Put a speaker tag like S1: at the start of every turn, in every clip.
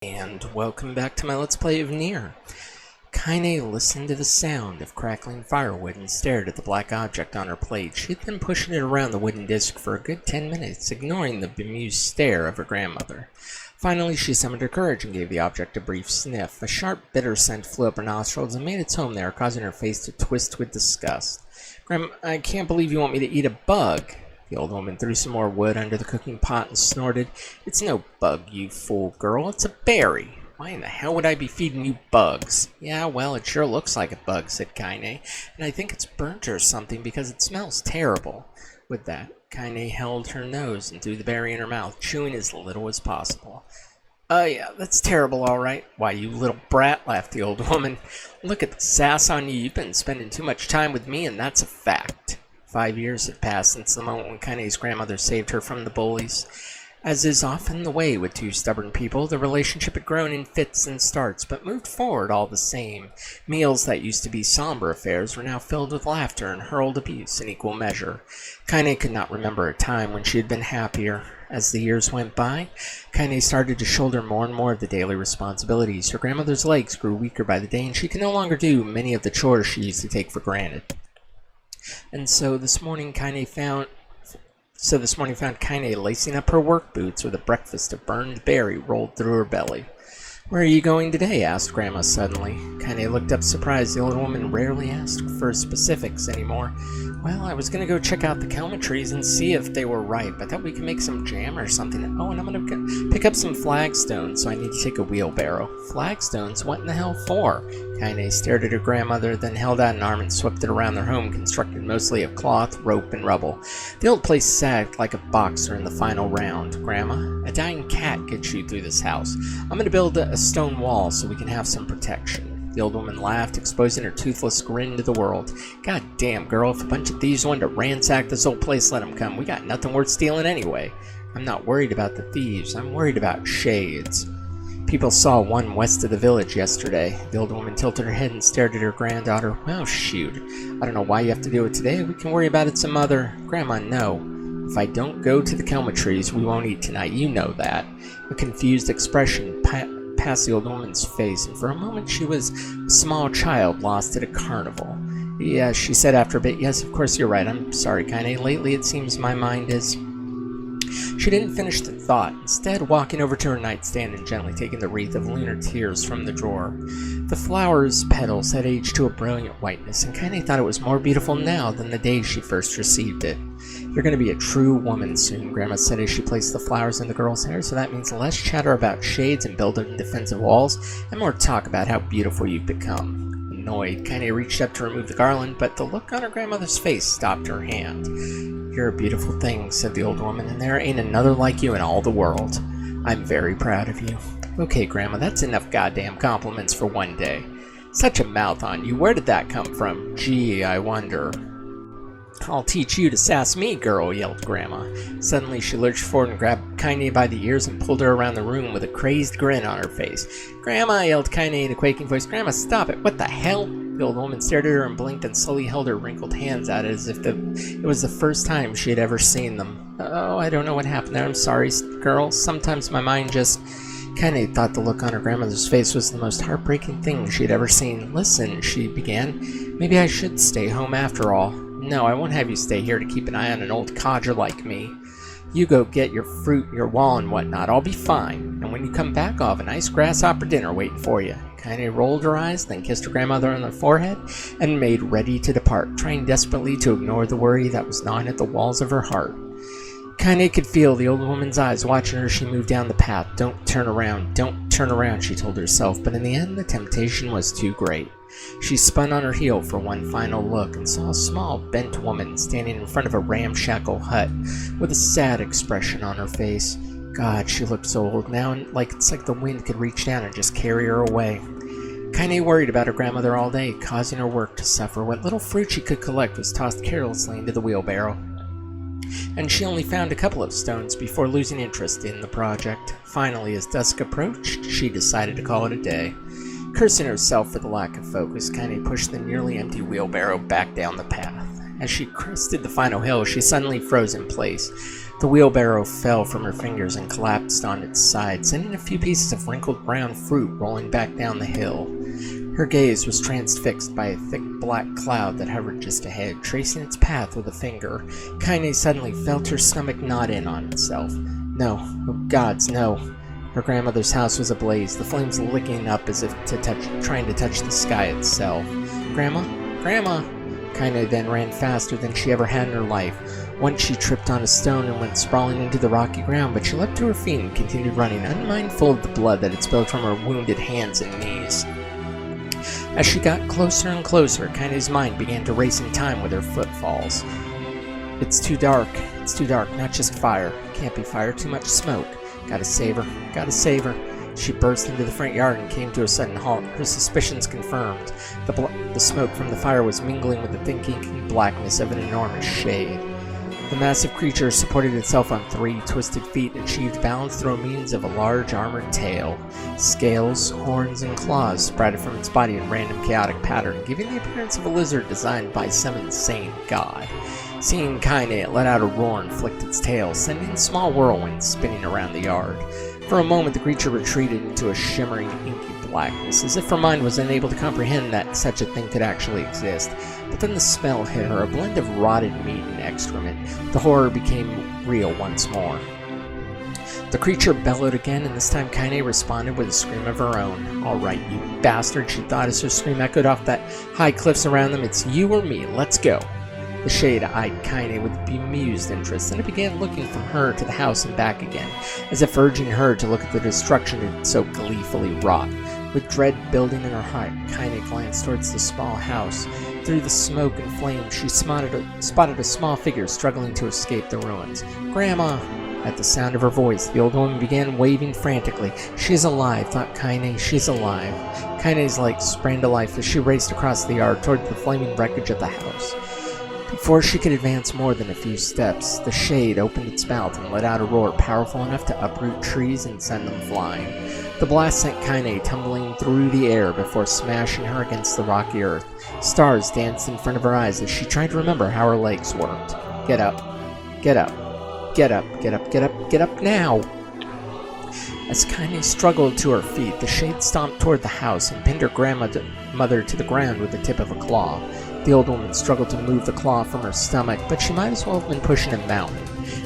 S1: And welcome back to my Let's Play of Nier. Kaine listened to the sound of crackling firewood and stared at the black object on her plate. She had been pushing it around the wooden disc for a good 10 minutes, ignoring the bemused stare of her grandmother. Finally, she summoned her courage and gave the object a brief sniff. A sharp, bitter scent flew up her nostrils and made its home there, causing her face to twist with disgust. "Grandma, I can't believe you want me to eat a bug." The old woman threw some more wood under the cooking pot and snorted. "It's no bug, you fool girl. It's a berry. Why in the hell would I be feeding you bugs?" "Yeah, well, it sure looks like a bug," said Kaine, "and I think it's burnt or something because it smells terrible." With that, Kaine held her nose and threw the berry in her mouth, chewing as little as possible. "Oh yeah, that's terrible, all right." "Why, you little brat," laughed the old woman. "Look at the sass on you. You've been spending too much time with me, and that's a fact." 5 years had passed since the moment when Kaine's grandmother saved her from the bullies. As is often the way with two stubborn people, the relationship had grown in fits and starts, but moved forward all the same. Meals that used to be somber affairs were now filled with laughter and hurled abuse in equal measure. Kaine could not remember a time when she had been happier. As the years went by, Kaine started to shoulder more and more of the daily responsibilities. Her grandmother's legs grew weaker by the day, and she could no longer do many of the chores she used to take for granted. And so this morning found Kaine lacing up her work boots with a breakfast of burned berry rolled through her belly. "Where are you going today?" asked Grandma suddenly. Kaine looked up surprised. The old woman rarely asked for specifics anymore. "Well, I was going to go check out the kelma trees and see if they were ripe. I thought we could make some jam or something. Oh, and I'm going to pick up some flagstones, so I need to take a wheelbarrow." "Flagstones? What in the hell for?" Kaine stared at her grandmother, then held out an arm and swept it around their home, constructed mostly of cloth, rope, and rubble. The old place sagged like a boxer in the final round. "Grandma, a dying cat gets you through this house. I'm going to build a stone wall so we can have some protection." The old woman laughed, exposing her toothless grin to the world. "God damn, girl, if a bunch of thieves wanted to ransack this old place, let them come. We got nothing worth stealing anyway." "I'm not worried about the thieves. I'm worried about shades. People saw one west of the village yesterday." The old woman tilted her head and stared at her granddaughter. "Well, shoot. I don't know why you have to do it today. We can worry about it some other—" "Grandma, no. If I don't go to the kelma trees, we won't eat tonight. You know that." A confused expression passed the old woman's face, and for a moment she was a small child lost at a carnival. "Yes," she said after a bit. "Yes, of course you're right. I'm sorry, Kaine. Lately it seems my mind is—" She didn't finish the thought, instead walking over to her nightstand and gently taking the wreath of lunar tears from the drawer. The flower's petals had aged to a brilliant whiteness, and Kaine thought it was more beautiful now than the day she first received it. "You're going to be a true woman soon," Grandma said as she placed the flowers in the girl's hair, "so that means less chatter about shades and building defensive walls, and more talk about how beautiful you've become." Annoyed, Kaine reached up to remove the garland, but the look on her grandmother's face stopped her hand. "You're a beautiful thing," said the old woman, "and there ain't another like you in all the world. I'm very proud of you." "Okay, Grandma, that's enough goddamn compliments for one day." "Such a mouth on you. Where did that come from? Gee, I wonder." "I'll teach you to sass me, girl," yelled Grandma. Suddenly she lurched forward and grabbed Kaine by the ears and pulled her around the room with a crazed grin on her face. "Grandma," yelled Kaine in a quaking voice. "Grandma, stop it. What the hell?" The old woman stared at her and blinked and slowly held her wrinkled hands out as if it was the first time she had ever seen them. "Oh, I don't know what happened there. I'm sorry, girl. Sometimes my mind just—" Kaine thought the look on her grandmother's face was the most heartbreaking thing she had ever seen. "Listen," she began. "Maybe I should stay home after all." "No, I won't have you stay here to keep an eye on an old codger like me. You go get your fruit, your wall, and whatnot. I'll be fine. And when you come back, I'll have a nice grasshopper dinner waiting for you." Kaine rolled her eyes, then kissed her grandmother on the forehead, and made ready to depart, trying desperately to ignore the worry that was gnawing at the walls of her heart. Kaine could feel the old woman's eyes watching her as she moved down the path. "Don't turn around, don't turn around," she told herself, but in the end the temptation was too great. She spun on her heel for one final look and saw a small, bent woman standing in front of a ramshackle hut with a sad expression on her face. God, she looked so old now, and it's like the wind could reach down and just carry her away. Kaine worried about her grandmother all day, causing her work to suffer. What little fruit she could collect was tossed carelessly into the wheelbarrow, and she only found a couple of stones before losing interest in the project. Finally, as dusk approached, she decided to call it a day. Cursing herself for the lack of focus, Kaine pushed the nearly empty wheelbarrow back down the path. As she crested the final hill, she suddenly froze in place. The wheelbarrow fell from her fingers and collapsed on its side, sending a few pieces of wrinkled brown fruit rolling back down the hill. Her gaze was transfixed by a thick black cloud that hovered just ahead, tracing its path with a finger. Kaine suddenly felt her stomach knot in on itself. No, oh gods, no. Her grandmother's house was ablaze, the flames licking up as if trying to touch the sky itself. Grandma? Grandma! Kaine then ran faster than she ever had in her life. Once she tripped on a stone and went sprawling into the rocky ground, but she leapt to her feet and continued running, unmindful of the blood that had spilled from her wounded hands and knees. As she got closer and closer, Kaine's mind began to race in time with her footfalls. It's too dark, not just fire. Can't be fire, too much smoke. Gotta save her. She burst into the front yard and came to a sudden halt, her suspicions confirmed. The smoke from the fire was mingling with the thick inky blackness of an enormous shade. The massive creature supported itself on 3 twisted feet and achieved balance through means of a large armored tail. Scales, horns, and claws sprouted from its body in random chaotic pattern, giving the appearance of a lizard designed by some insane god. Seeing Kaine, it let out a roar and flicked its tail, sending small whirlwinds spinning around the yard. For a moment, the creature retreated into a shimmering, inky blackness, as if her mind was unable to comprehend that such a thing could actually exist. But then the smell hit her, a blend of rotted meat and excrement. The horror became real once more. The creature bellowed again, and this time Kaine responded with a scream of her own. "All right, you bastard," she thought as her scream echoed off the high cliffs around them. "It's you or me, let's go." The shade eyed Kaine with bemused interest, and it began looking from her to the house and back again, as if urging her to look at the destruction it had so gleefully wrought. With dread building in her heart, Kaine glanced towards the small house. Through the smoke and flames, she spotted a small figure struggling to escape the ruins. "Grandma!" At the sound of her voice, the old woman began waving frantically. "She's alive," thought Kaine. "She's alive." Kaine's light sprang to life as she raced across the yard toward the flaming wreckage of the house. Before she could advance more than a few steps, the shade opened its mouth and let out a roar powerful enough to uproot trees and send them flying. The blast sent Kaine tumbling through the air before smashing her against the rocky earth. Stars danced in front of her eyes as she tried to remember how her legs worked. Get up. Get up. Get up. Get up. Get up. Get up now! As Kaine struggled to her feet, the shade stomped toward the house and pinned her grandmother to the ground with the tip of a claw. The old woman struggled to move the claw from her stomach, but she might as well have been pushing a mountain.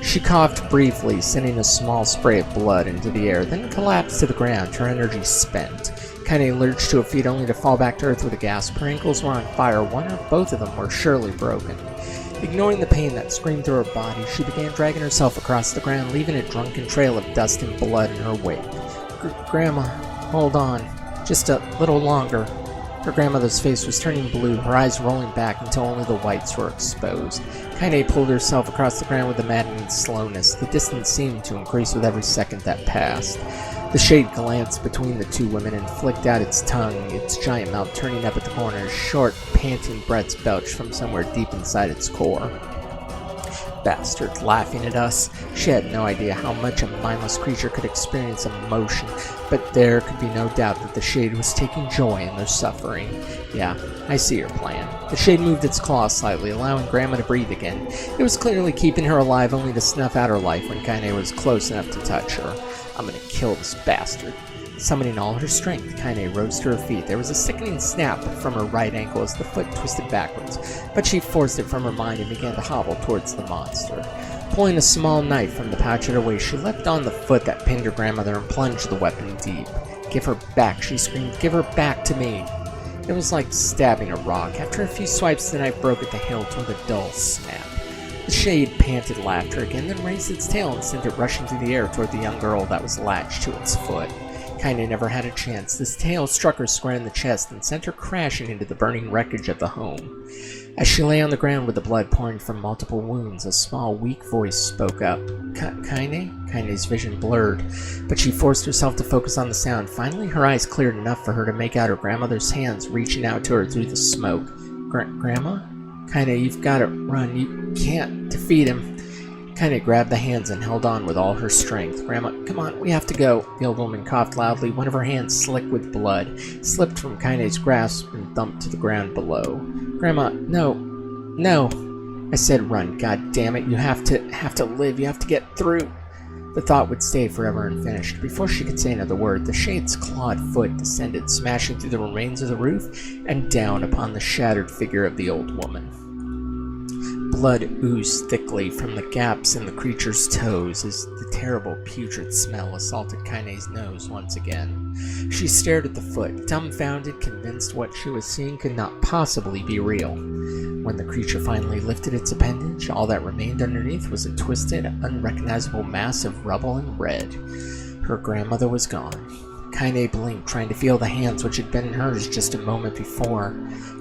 S1: She coughed briefly, sending a small spray of blood into the air, then collapsed to the ground, her energy spent. Kaine lurched to her feet only to fall back to earth with a gasp. Her ankles were on fire, one or both of them were surely broken. Ignoring the pain that screamed through her body, she began dragging herself across the ground, leaving a drunken trail of dust and blood in her wake. "Grandma, hold on. Just a little longer." Her grandmother's face was turning blue, her eyes rolling back until only the whites were exposed. Kaine pulled herself across the ground with a maddening slowness. The distance seemed to increase with every second that passed. The shade glanced between the two women and flicked out its tongue, its giant mouth turning up at the corners. Short, panting breaths belched from somewhere deep inside its core. Bastard, laughing at us. She had no idea how much a mindless creature could experience emotion, but there could be no doubt that the shade was taking joy in their suffering. "Yeah, I see your plan." The shade moved its claws slightly, allowing Grandma to breathe again. It was clearly keeping her alive only to snuff out her life when Kaine was close enough to touch her. "I'm gonna kill this bastard." Summoning all her strength, Kaine rose to her feet. There was a sickening snap from her right ankle as the foot twisted backwards, but she forced it from her mind and began to hobble towards the monster. Pulling a small knife from the pouch at her waist, she leapt on the foot that pinned her grandmother and plunged the weapon deep. "Give her back," she screamed. "Give her back to me." It was like stabbing a rock. After a few swipes, the knife broke at the hilt with a dull snap. The shade panted laughter again, then raised its tail and sent it rushing through the air toward the young girl that was latched to its foot. Kaine never had a chance. This tail struck her square in the chest and sent her crashing into the burning wreckage of the home. As she lay on the ground with the blood pouring from multiple wounds, a small, weak voice spoke up. "Kaine?" Kaine's vision blurred, but she forced herself to focus on the sound. Finally, her eyes cleared enough for her to make out her grandmother's hands reaching out to her through the smoke. Grandma? Kaine, you've got to run. You can't defeat him." Kaine grabbed the hands and held on with all her strength. "Grandma, come on, we have to go." The old woman coughed loudly. One of her hands, slick with blood, slipped from Kaine's grasp and thumped to the ground below. "Grandma, no, no." I said run, god damn it, you have to live, you have to get through. The thought would stay forever unfinished. Before she could say another word, the shade's clawed foot descended, smashing through the remains of the roof and down upon the shattered figure of the old woman. Blood oozed thickly from the gaps in the creature's toes as the terrible putrid smell assaulted Kaine's nose once again. She stared at the foot, dumbfounded, convinced what she was seeing could not possibly be real. When the creature finally lifted its appendage, all that remained underneath was a twisted, unrecognizable mass of rubble and red. Her grandmother was gone. Kaine blinked, trying to feel the hands which had been in hers just a moment before.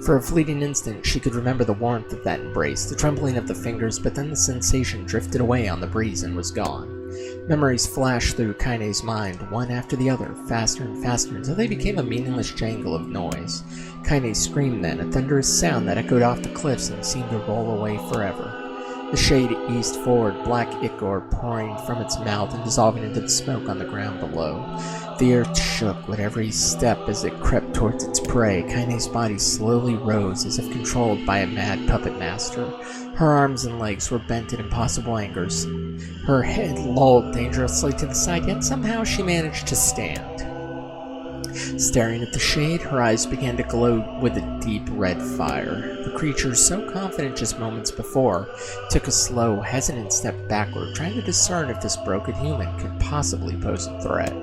S1: For a fleeting instant, she could remember the warmth of that embrace, the trembling of the fingers, but then the sensation drifted away on the breeze and was gone. Memories flashed through Kaine's mind, one after the other, faster and faster, until they became a meaningless jangle of noise. Kaine screamed then, a thunderous sound that echoed off the cliffs and seemed to roll away forever. The shade eased forward, black ichor pouring from its mouth and dissolving into the smoke on the ground below. The earth shook with every step as it crept towards its prey. Kaine's body slowly rose, as if controlled by a mad puppet master. Her arms and legs were bent at impossible angles. Her head lolled dangerously to the side, yet somehow she managed to stand. Staring at the shade, her eyes began to glow with a deep red fire. The creature, so confident just moments before, took a slow, hesitant step backward, trying to discern if this broken human could possibly pose a threat.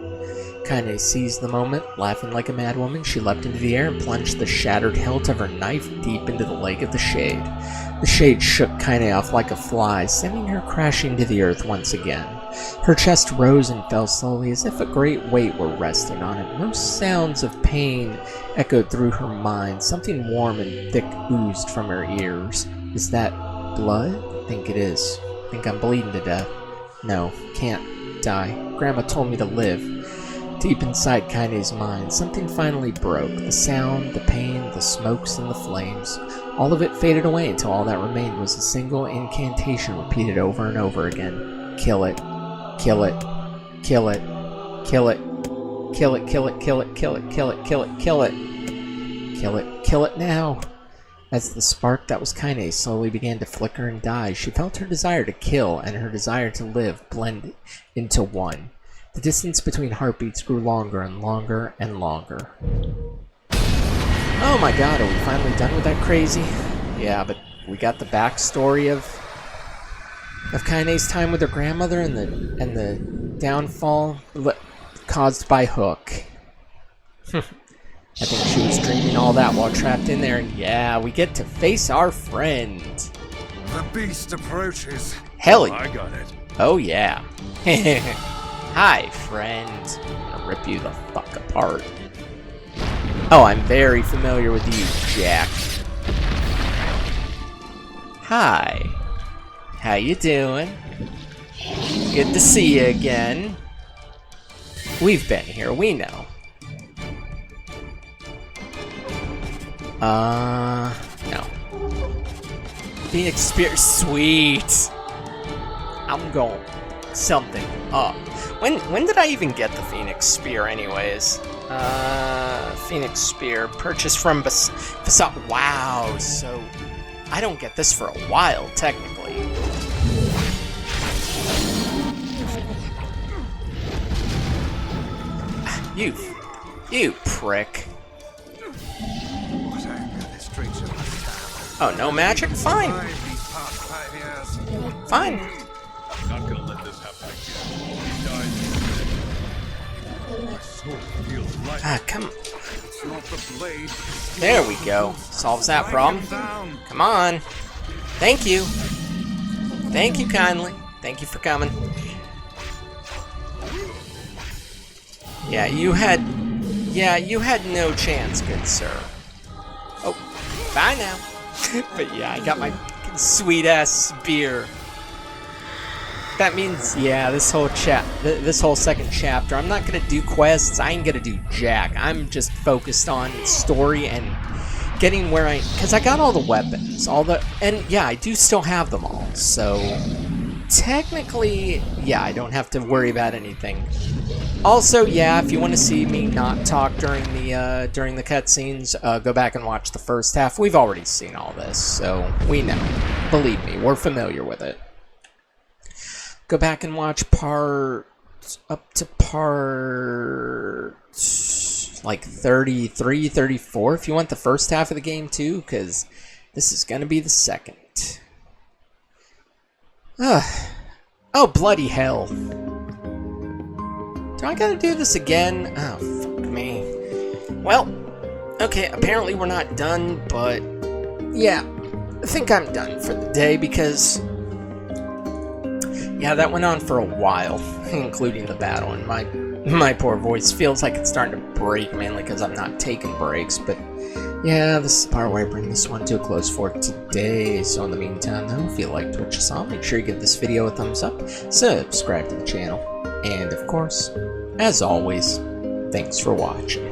S1: Kaine seized the moment. Laughing like a madwoman, she leapt into the air and plunged the shattered hilt of her knife deep into the leg of the shade. The shade shook Kaine off like a fly, sending her crashing to the earth once again. Her chest rose and fell slowly, as if a great weight were resting on it. No sounds of pain echoed through her mind. Something warm and thick oozed from her ears. Is that blood? I think it is. I think I'm bleeding to death. No, can't die. Grandma told me to live. Deep inside Kaine's mind, something finally broke. The sound, the pain, the smokes, and the flames. All of it faded away until all that remained was a single incantation repeated over and over again. Kill it. Kill it. Kill it. Kill it. Kill it, kill it, kill it, kill it, kill it, kill it, kill it. Kill it, kill it now. As the spark that was Kaine slowly began to flicker and die, she felt her desire to kill and her desire to live blend into one. The distance between heartbeats grew longer and longer and longer. Oh my god, are we finally done with that crazy? Yeah, but we got the backstory of Kaine's time with her grandmother and the downfall caused by Hook. I think she was dreaming all that while trapped in there, and yeah, we get to face our friend.
S2: The beast approaches.
S1: Hell yeah.
S2: I got it.
S1: Oh yeah. Hi, friend. I'm gonna rip you the fuck apart. Oh, I'm very familiar with you, Jack. Hi. How you doing? Good to see you again. We've been here, we know. No. Phoenix Spear, sweet. I'm going something up. When did I even get the Phoenix Spear anyways? Phoenix Spear, purchased from Basalt. Wow, so I don't get this for a while, technically. You prick.
S2: What anger this creature must have.
S1: Oh, no magic? Fine.
S2: These past 5 years.
S1: Fine.
S3: I'm not gonna let this happen again. He dies. My soul feels light.
S1: Ah, come.
S2: It's not the blade.
S1: There we go. Solves that problem.
S2: Down.
S1: Come on. Thank you. Thank you kindly. Thank you for coming. Yeah, you had no chance, good sir. Oh, bye now. But yeah, I got my sweet-ass spear. That means, yeah, this whole second chapter, I'm not gonna do quests, I ain't gonna do jack. I'm just focused on story and getting where because I got all the weapons, and yeah, I do still have them all, so technically, yeah, I don't have to worry about anything. Also, yeah, if you want to see me not talk during the cutscenes, go back and watch the first half. We've already seen all this, so we know. Believe me, we're familiar with it. Go back and watch up to part like 33, 34 if you want the first half of the game too, because this is going to be the second. Oh, bloody hell. Do I gotta do this again? Oh, fuck me. Well, okay, apparently we're not done, but yeah, I think I'm done for the day because, yeah, that went on for a while, including the battle, and my poor voice feels like it's starting to break, mainly because I'm not taking breaks, but yeah, this is the part where I bring this one to a close for today. So in the meantime, though, if you liked what you saw, make sure you give this video a thumbs up, subscribe to the channel, and of course, as always, thanks for watching.